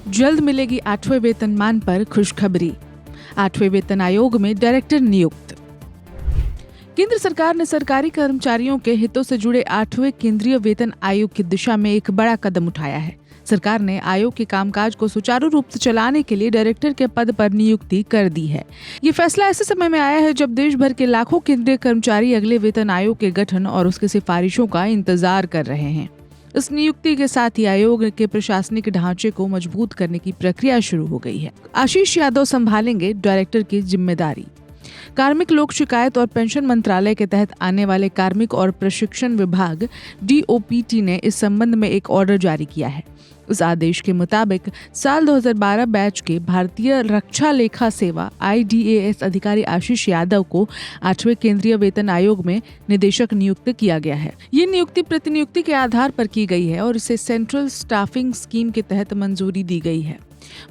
जल्द मिलेगी 8वें वेतनमान पर खुशखबरी। 8वें वेतन आयोग में डायरेक्टर नियुक्त। केंद्र सरकार ने सरकारी कर्मचारियों के हितों से जुड़े 8वें केंद्रीय वेतन आयोग की दिशा में एक बड़ा कदम उठाया है। सरकार ने आयोग के कामकाज को सुचारू रूप से चलाने के लिए डायरेक्टर के पद पर नियुक्ति कर दी है। ये फैसला ऐसे समय में आया है जब देश भर के लाखों केंद्रीय कर्मचारी अगले वेतन आयोग के गठन और उसकी सिफारिशों का इंतजार कर रहे हैं। इस नियुक्ति के साथ ही आयोग के प्रशासनिक ढांचे को मजबूत करने की प्रक्रिया शुरू हो गई है। आशीष यादव संभालेंगे डायरेक्टर की जिम्मेदारी। कार्मिक लोक शिकायत और पेंशन मंत्रालय के तहत आने वाले कार्मिक और प्रशिक्षण विभाग DOPT ने इस संबंध में एक ऑर्डर जारी किया है। इस आदेश के मुताबिक साल 2012 बैच के भारतीय रक्षा लेखा सेवा IDAS अधिकारी आशीष यादव को 8वें केंद्रीय वेतन आयोग में निदेशक नियुक्त किया गया है। ये नियुक्ति प्रतिनियुक्ति के आधार पर की गई है और इसे सेंट्रल स्टाफिंग स्कीम के तहत मंजूरी दी गई है।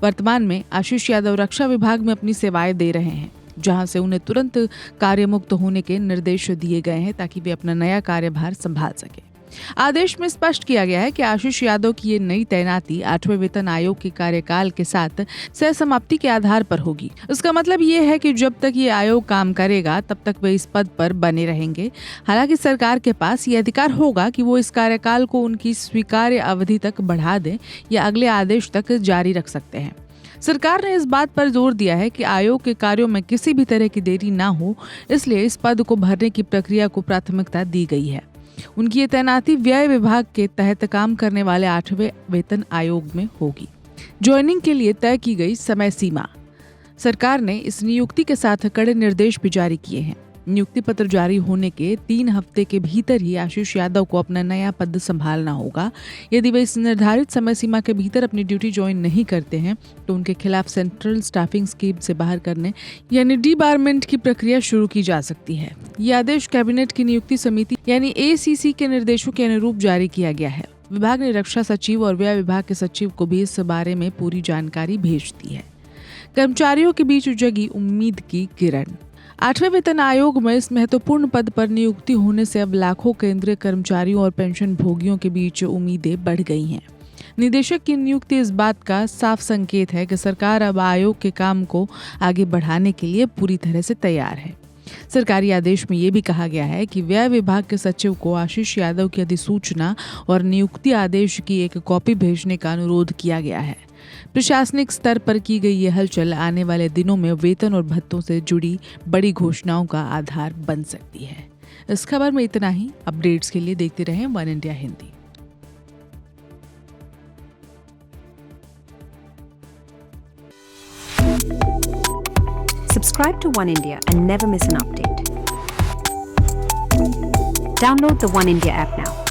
वर्तमान में आशीष यादव रक्षा विभाग में अपनी सेवाएं दे रहे हैं, जहां से उन्हें तुरंत कार्यमुक्त होने के निर्देश दिए गए हैं ताकि वे अपना नया कार्यभार संभाल सके। आदेश में स्पष्ट किया गया है कि आशीष यादव की ये नई तैनाती 8वें वेतन आयोग के कार्यकाल के साथ सहसमाप्ति के आधार पर होगी। इसका मतलब ये है कि जब तक ये आयोग काम करेगा तब तक वे इस पद पर बने रहेंगे। हालांकि सरकार के पास ये अधिकार होगा कि वो इस कार्यकाल को उनकी स्वीकार्य अवधि तक बढ़ा दें या अगले आदेश तक जारी रख सकते हैं। सरकार ने इस बात पर जोर दिया है कि आयोग के कार्यों में किसी भी तरह की देरी ना हो, इसलिए इस पद को भरने की प्रक्रिया को प्राथमिकता दी गई है। उनकी ये तैनाती व्यय विभाग के तहत काम करने वाले 8वें वेतन आयोग में होगी। ज्वाइनिंग के लिए तय की गई समय सीमा। सरकार ने इस नियुक्ति के साथ कड़े निर्देश भी जारी किए हैं। नियुक्ति पत्र जारी होने के 3 हफ्ते के भीतर ही आशीष यादव को अपना नया पद संभालना होगा। यदि वे इस निर्धारित समय सीमा के भीतर अपनी ड्यूटी ज्वाइन नहीं करते हैं तो उनके खिलाफ सेंट्रल स्टाफिंग स्कीम से बाहर करने यानी डिबारमेंट की प्रक्रिया शुरू की जा सकती है। ये आदेश कैबिनेट की नियुक्ति समिति यानी ACC के निर्देशों के अनुरूप जारी किया गया है। विभाग ने रक्षा सचिव और व्यय विभाग के सचिव को भी इस बारे में पूरी जानकारी भेज दी है। कर्मचारियों के बीच जगी उम्मीद की किरण। 8वें वेतन आयोग में इस महत्वपूर्ण पद पर नियुक्ति होने से अब लाखों केंद्रीय कर्मचारियों और पेंशन भोगियों के बीच उम्मीदें बढ़ गई हैं। निदेशक की नियुक्ति इस बात का साफ संकेत है कि सरकार अब आयोग के काम को आगे बढ़ाने के लिए पूरी तरह से तैयार है। सरकारी आदेश में ये भी कहा गया है कि व्यय विभाग के सचिव को आशीष यादव की अधिसूचना और नियुक्ति आदेश की एक कॉपी भेजने का अनुरोध किया गया है। प्रशासनिक स्तर पर की गई ये हलचल आने वाले दिनों में वेतन और भत्तों से जुड़ी बड़ी घोषणाओं का आधार बन सकती है। इस खबर में इतना ही। अपडेट्स के लिए देखते रहें one India Hindi. Subscribe to One India and never miss an update. Download the One India app now.